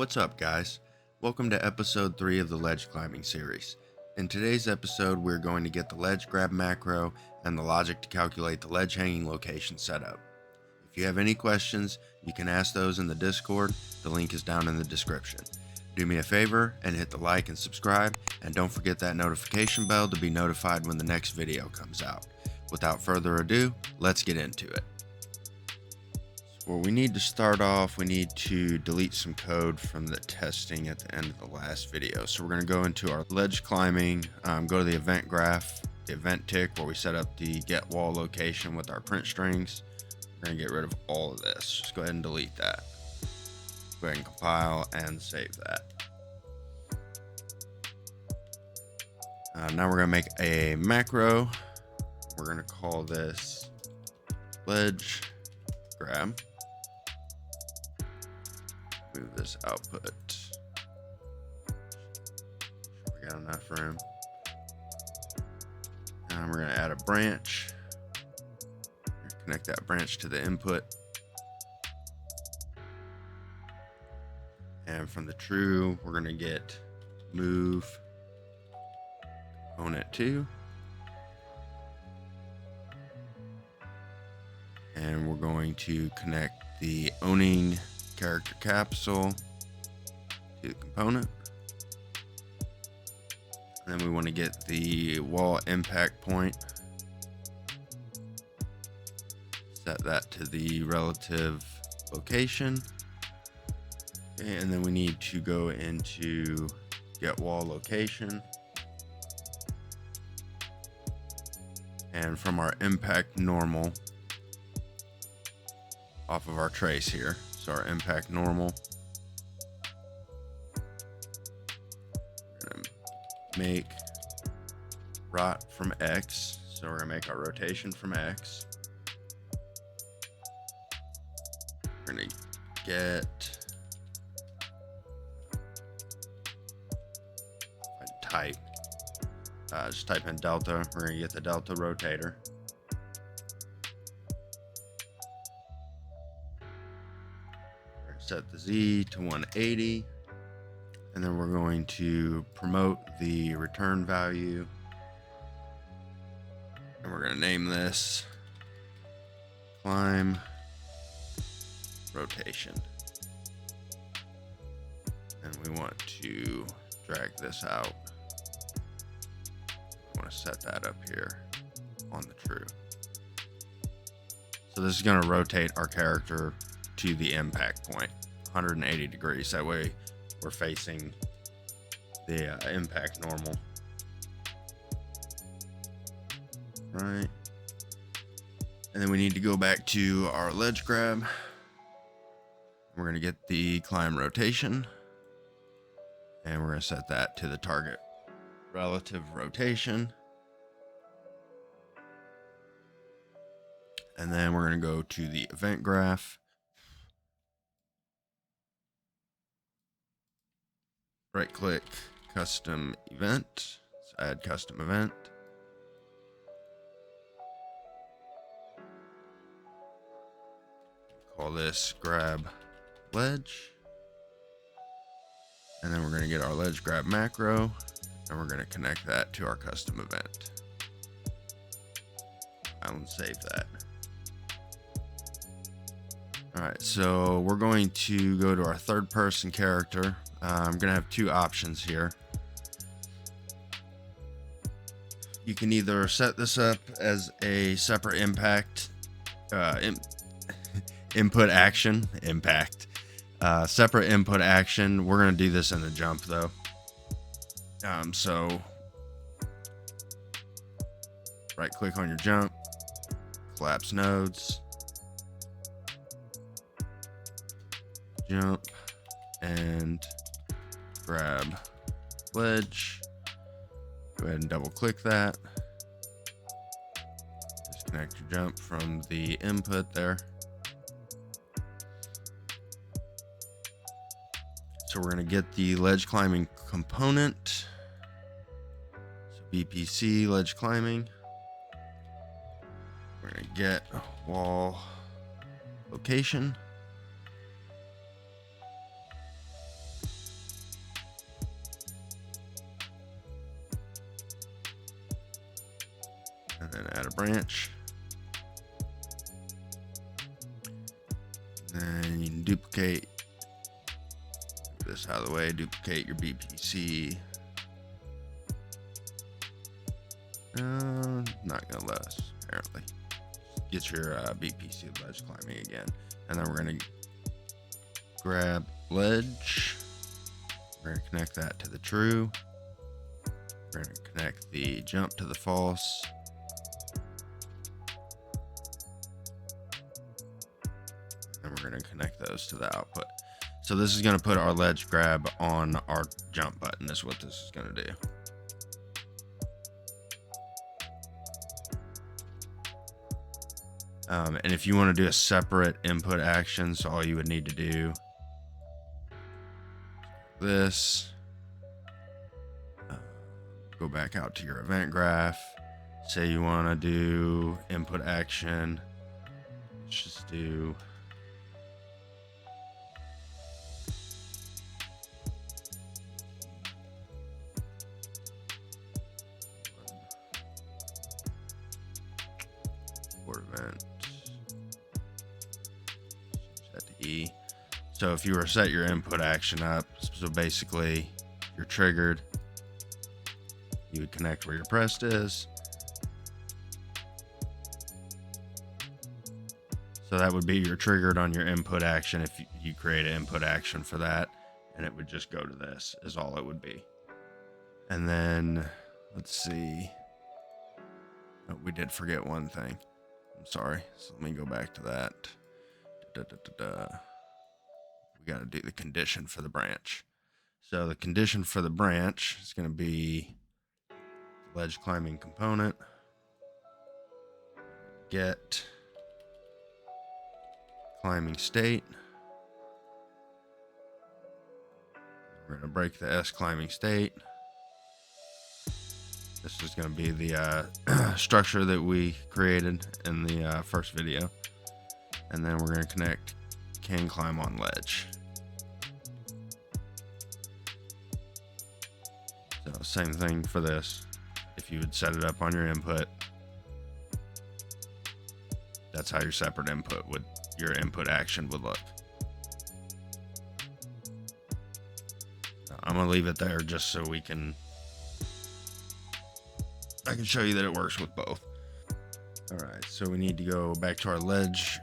What's up, guys? Welcome to episode 3 of the ledge climbing series. In today's episode, we're going to get the ledge grab macro and the logic to calculate the ledge hanging location set up. If you have any questions, you can ask those in the Discord. The link is down in the description. Do me a favor and hit the like and subscribe, and don't forget that notification bell to be notified when the next video comes out. Without further ado, let's get into it. Well, we need to start off, we need to delete some code from the testing at the end of the last video. So we're going to go into our ledge climbing, go to the event graph, the event tick where we set up the get wall location with our print strings. We're going to get rid of all of this. Just go ahead and delete that. Go ahead and compile and save that. Now we're going to make a macro. We're going to call this ledge grab. Move this output. We got enough room. And we're going to add a branch. Connect that branch to the input. And from the true, we're going to get move component 2. And we're going to connect the owning character capsule to the component. And then we want to get the wall impact point. Set that to the relative location. And then we need to go into get wall location. And from our impact normal, off of our trace here. So our impact normal. We're gonna make rot from X. So we're gonna make our rotation from X. We're gonna get type. Just type in delta. We're gonna get the delta rotator. Set the Z to 180, and then we're going to promote the return value, and we're going to name this climb rotation, and we want to drag this out. I want to set that up here on the true. So this is going to rotate our character to the impact point 180 degrees. That way we're facing the impact normal. Right. And then we need to go back to our ledge grab. We're going to get the climb rotation, and we're going to set that to the target relative rotation. And then we're going to go to the event graph. Right click custom event. Let's add custom event. Call this grab ledge. And then we're going to get our ledge grab macro, and we're going to connect that to our custom event. I'll save that. All right, so we're going to go to our third person character. I'm going to have two options here. You can either set this up as a separate impact, input action, separate input action. We're going to do this in the jump though. So right click on your jump, collapse nodes, jump, and grab ledge. Go ahead and double click that. Disconnect your jump from the input there. So we're going to get the ledge climbing component. So BPC ledge climbing. We're going to get wall location. and then add a branch. Then you can duplicate this out of the way, duplicate your BPC. Not gonna let us, apparently. Get your BPC ledge climbing again. And then we're gonna grab ledge. We're gonna connect that to the true. We're gonna connect the jump to the false. And we're gonna connect those to the output. So this is gonna put our ledge grab on our jump button, is what this is gonna do. And if you want to do a separate input action, so all you would need to do this, go back out to your event graph, say you want to do input action, let's just do event. E. So if you were to set your input action up, so basically you're triggered, you would connect where your pressed is. So that would be your triggered on your input action. If you create an input action for that, and it would just go to this is all it would be. And then let's see. Oh, we did forget one thing. I'm sorry. So let me go back to that. We got to do the condition for the branch. So the condition for the branch is going to be ledge climbing component, get climbing state. We're going to break the S climbing state. This is going to be the structure that we created in the first video. And then we're going to connect can climb on ledge. So same thing for this. If you would set it up on your input, that's how your separate input would, your input action would look. I'm going to leave it there just so I can show you that it works with both. All right, so we need to go back to our ledge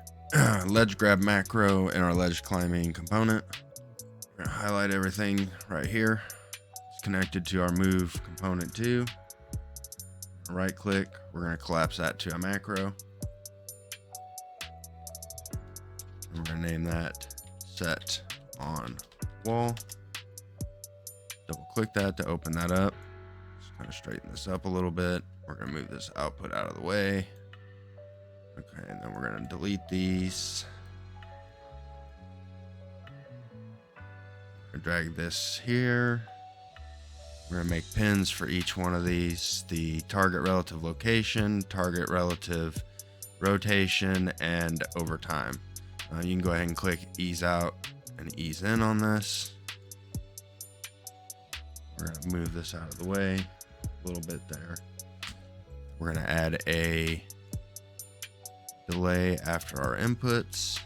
grab macro and our ledge climbing component. We're gonna highlight everything right here. It's connected to our move component 2. Right click, we're gonna collapse that to a macro. And we're gonna name that set on wall. Double click that to open that up. Just kind of straighten this up a little bit. We're gonna move this output out of the way. Okay, and then we're going to delete these. We're going to drag this here. We're going to make pins for each one of these. The target relative location, target relative rotation, and over time. You can go ahead and click ease out and ease in on this. We're going to move this out of the way a little bit there. We're going to add a delay after our inputs.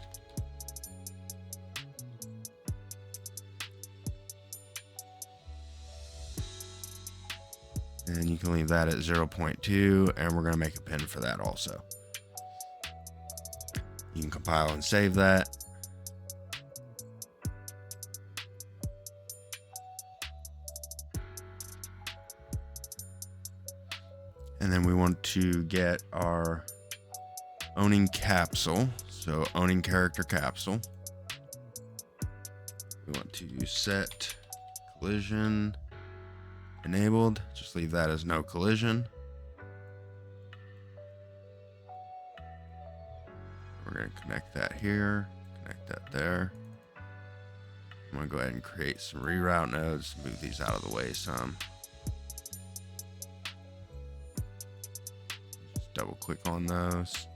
And you can leave that at 0.2, and we're going to make a pin for that also. You can compile and save that. And then we want to get our owning capsule, so owning character capsule. We want to set collision enabled. Just leave that as no collision. We're going to connect that here, connect that there. I'm going to go ahead and create some reroute nodes, move these out of the way some. Just double click on those.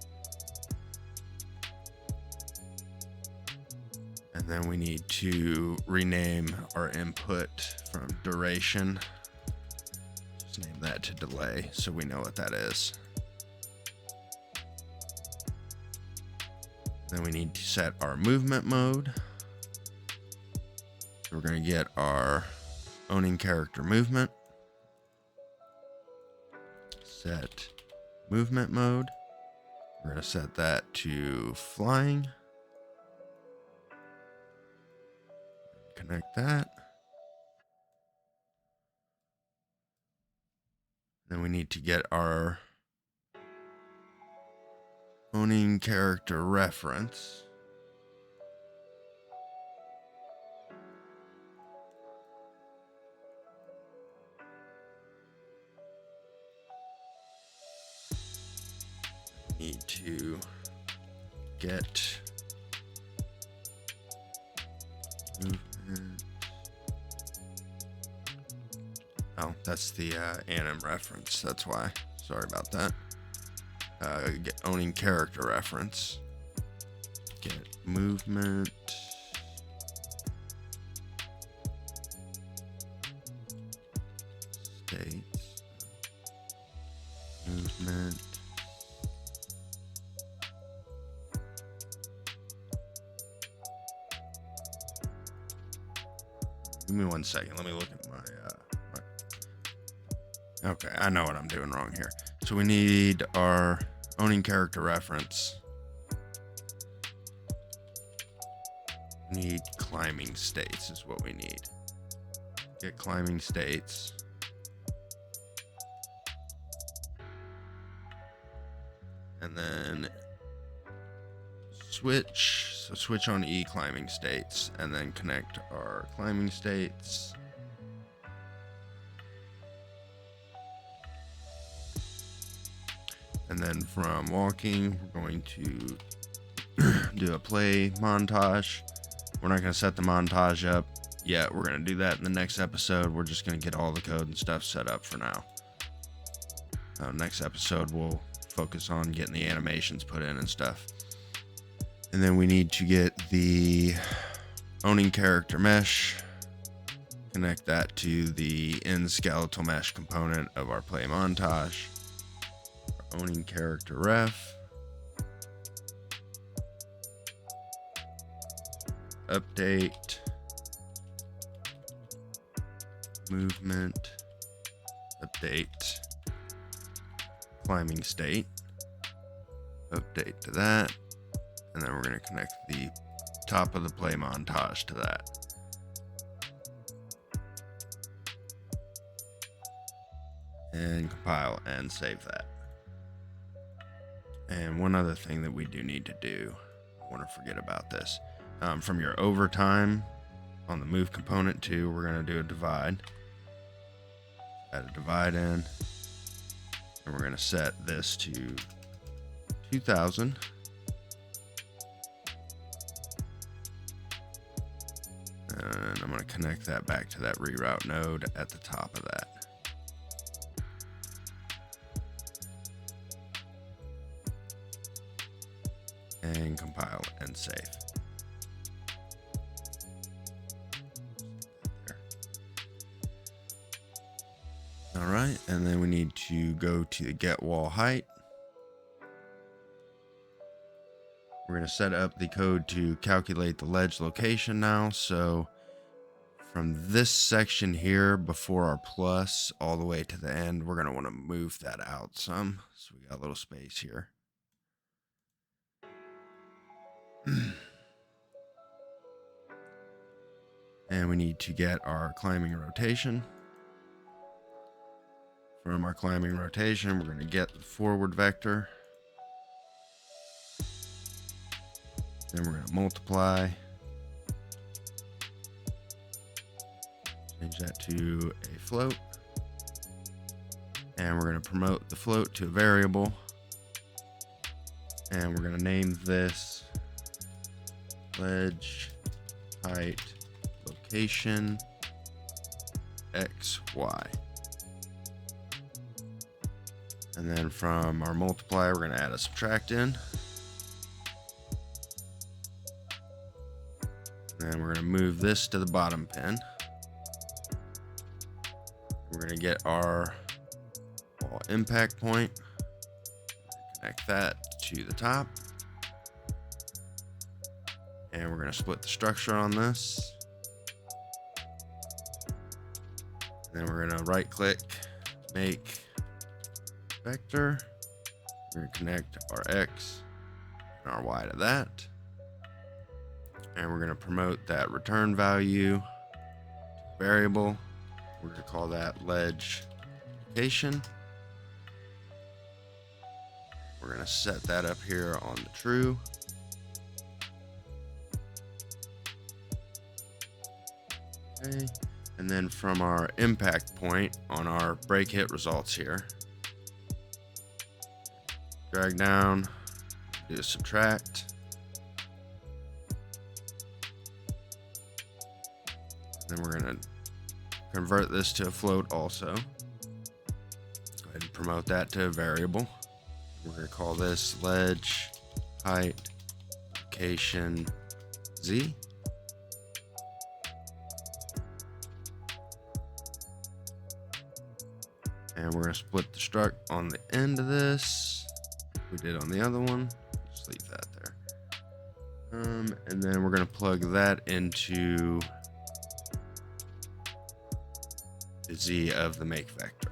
And then we need to rename our input from duration. Just name that to delay so we know what that is. Then we need to set our movement mode. We're going to get our owning character movement. Set movement mode. We're going to set that to flying. Connect that. Then we need to get our owning character reference. Need to get movement. Oh, that's the anim reference. That's why. Sorry about that. Get owning character reference. Get movement. States. Movement. Give me 1 second. Let me look at my. Okay, I know what I'm doing wrong here. So we need our owning character reference. We need climbing states is what we need. Get climbing states. And then switch. So switch on E climbing states and then connect our climbing states. And then from walking, we're going to do a play montage. We're not going to set the montage up yet. We're going to do that in the next episode. We're just going to get all the code and stuff set up for now. Next episode, we'll focus on getting the animations put in and stuff. And then we need to get the owning character mesh. Connect that to the end skeletal mesh component of our play montage. Owning character ref. Update. Movement. Update. Climbing state. Update to that. And then we're going to connect the top of the play montage to that. And compile and save that. And one other thing that we do need to do, I want to forget about this. From your overtime on the move component too, we're going to do a divide. Add a divide in. And we're going to set this to 2000. And I'm going to connect that back to that reroute node at the top of that. And compile and save. There. All right, and then we need to go to the get wall height. We're going to set up the code to calculate the ledge location now. So from this section here before our plus all the way to the end, we're going to want to move that out some. So we got a little space here. And we need to get our climbing rotation. From our climbing rotation, we're going to get the forward vector. Then we're going to multiply. Change that to a float. And we're going to promote the float to a variable. And we're going to name this ledge height location XY. And then from our multiply, we're going to add a subtract in. And we're going to move this to the bottom pin. We're going to get our wall impact point. Connect that to the top. And we're going to split the structure on this. Then we're going to right click, make vector. We're going to connect our X and our Y to that. And we're going to promote that return value to variable. We're going to call that ledge location. We're going to set that up here on the true. Okay. And then from our impact point on our break hit results here, drag down, do a subtract. Then we're going to convert this to a float also. Go ahead and promote that to a variable. We're going to call this ledge height location Z. And we're going to split the struct on the end of this. We did on the other one. Just leave that there. And then we're going to plug that into the Z of the make vector.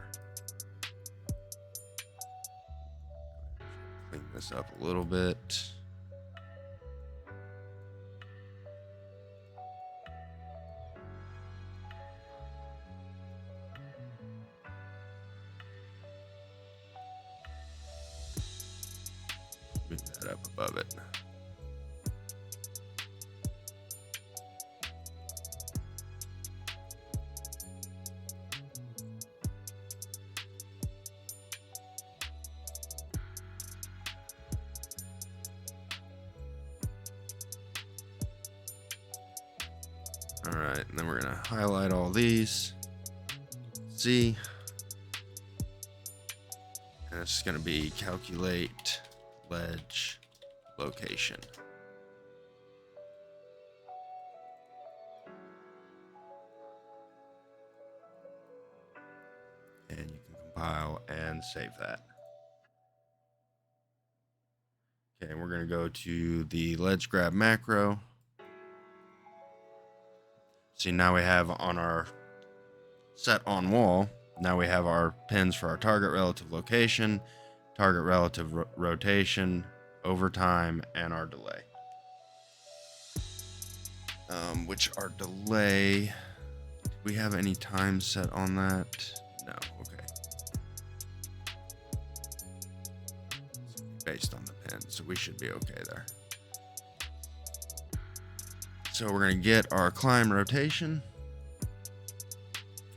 Clean this up a little bit. Move that up above it. All right, and then we're gonna highlight all these. Z. And it's gonna be calculate ledge location. And you can compile and save that. Okay, we're going to go to the ledge grab macro. See, now we have on our set on wall, now we have our pins for our target relative location, target relative rotation, overtime, and our delay. Which our delay, do we have any time set on that? No, okay. Based on the pin, so we should be okay there. So we're going to get our climb rotation.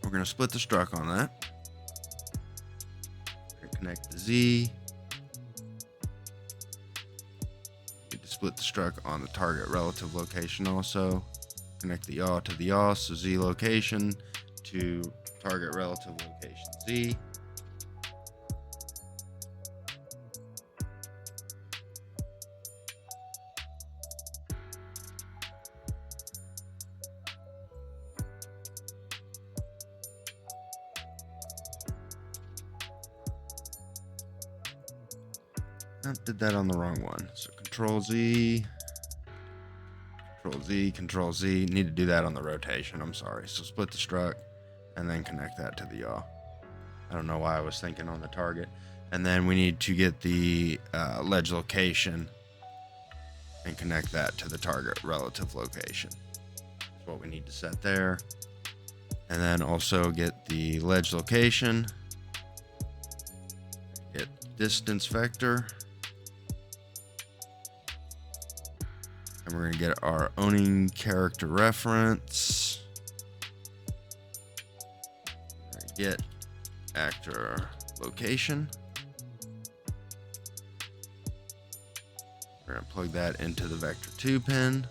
We're going to split the struct on that. We're going to connect the Z. Need to split the struct on the target relative location also. Connect the yaw to the yaw, so Z location to target relative location Z. I did that on the wrong one. So Control Z, Control Z, Control Z. Need to do that on the rotation. I'm sorry. So split the struct and then connect that to the yaw. I don't know why I was thinking on the target. And then we need to get the ledge location and connect that to the target relative location. That's what we need to set there. And then also get the ledge location, get distance vector. And we're going to get our owning character reference. Get actor location. We're going to plug that into the vector 2 pin.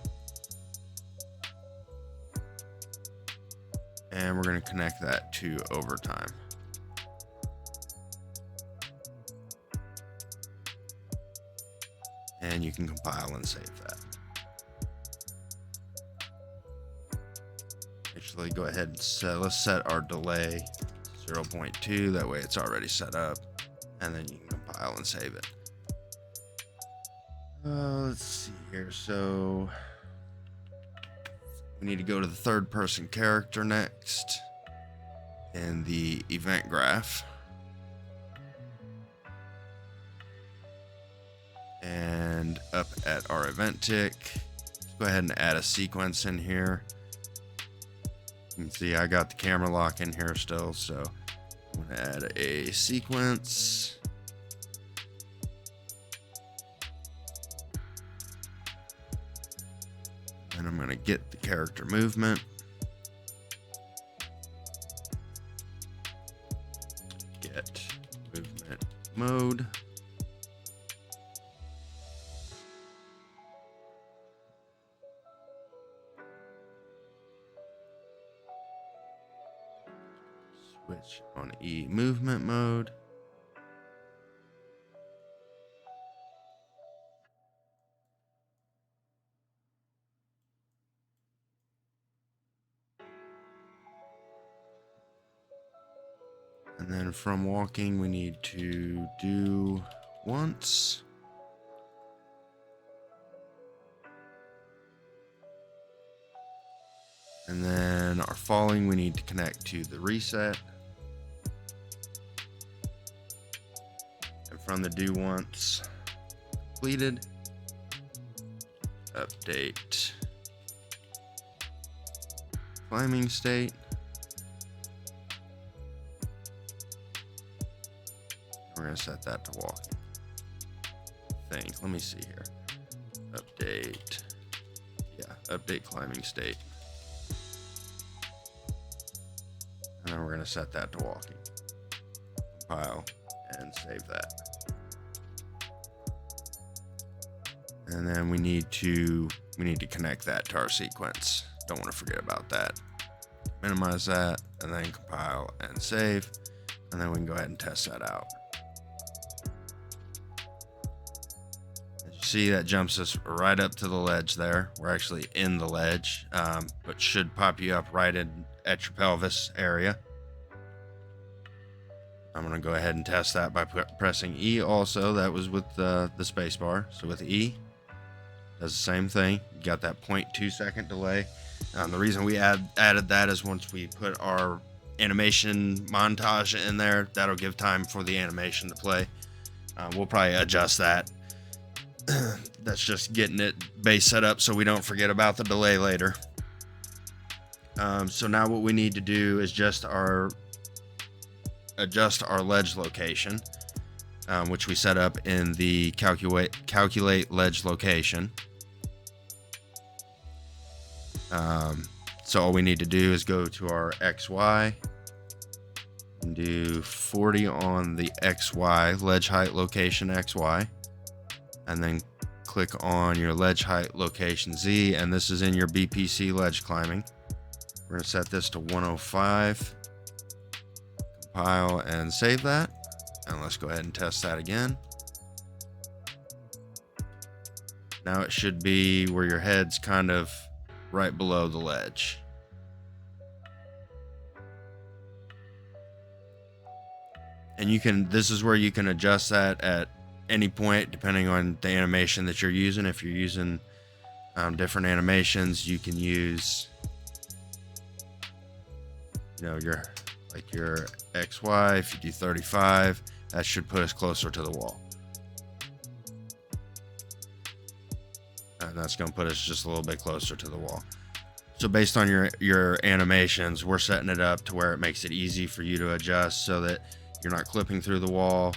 And we're going to connect that to overtime. And you can compile and save that. Actually, go ahead and let's set our delay 0.2. That way it's already set up. And then you can compile and save it. Let's see here. So We need to go to the third person character next in the event graph. And up at our event tick, let's go ahead and add a sequence in here. You can see I got the camera lock in here still, so I'm going to add a sequence. And I'm going to get the character movement. Get movement mode. Switch on E movement mode. And then from walking, we need to do once. And then our falling, we need to connect to the reset. And from the do once completed, update climbing state. We're going to set that to walking. Let me see here. Update. Yeah, update climbing state. And then we're going to set that to walking. Compile and save that. And then we need to connect that to our sequence. Don't want to forget about that. Minimize that and then compile and save. And then we can go ahead and test that out. As you see, that jumps us right up to the ledge there. We're actually in the ledge, but should pop you up right at your pelvis area. I'm going to go ahead and test that by pressing E also. That was with the space bar. So with E, does the same thing. You got that 0.2 second delay. The reason we added that is once we put our animation montage in there, that'll give time for the animation to play. We'll probably adjust that. That's just getting it base set up so we don't forget about the delay later. So now what we need to do is adjust our ledge location, which we set up in the calculate ledge location. So all we need to do is go to our XY and do 40 on the XY ledge height location XY, and then click on your ledge height location Z, and this is in your BPC ledge climbing. We're going to set this to 105. Compile and save that, and let's go ahead and test that again. Now it should be where your head's kind of right below the ledge. And this is where you can adjust that at any point depending on the animation that you're using. If you're using different animations, you can use your XY. If you do 35, that should put us closer to the wall. And that's going to put us just a little bit closer to the wall. So based on your animations, we're setting it up to where it makes it easy for you to adjust so that you're not clipping through the wall.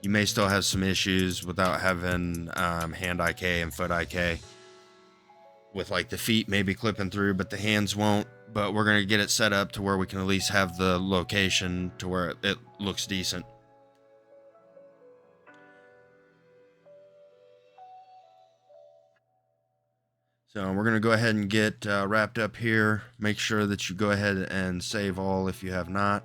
You may still have some issues without having hand IK and foot IK with like the feet maybe clipping through, but the hands won't. But we're going to get it set up to where we can at least have the location to where it looks decent. So we're going to go ahead and get wrapped up here. Make sure that you go ahead and save all if you have not.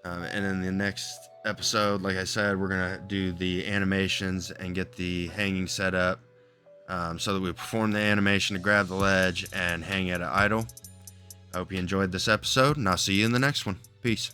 And in the next episode, like I said, we're going to do the animations and get the hanging set up so that we perform the animation to grab the ledge and hang at an idle. I hope you enjoyed this episode, and I'll see you in the next one. Peace.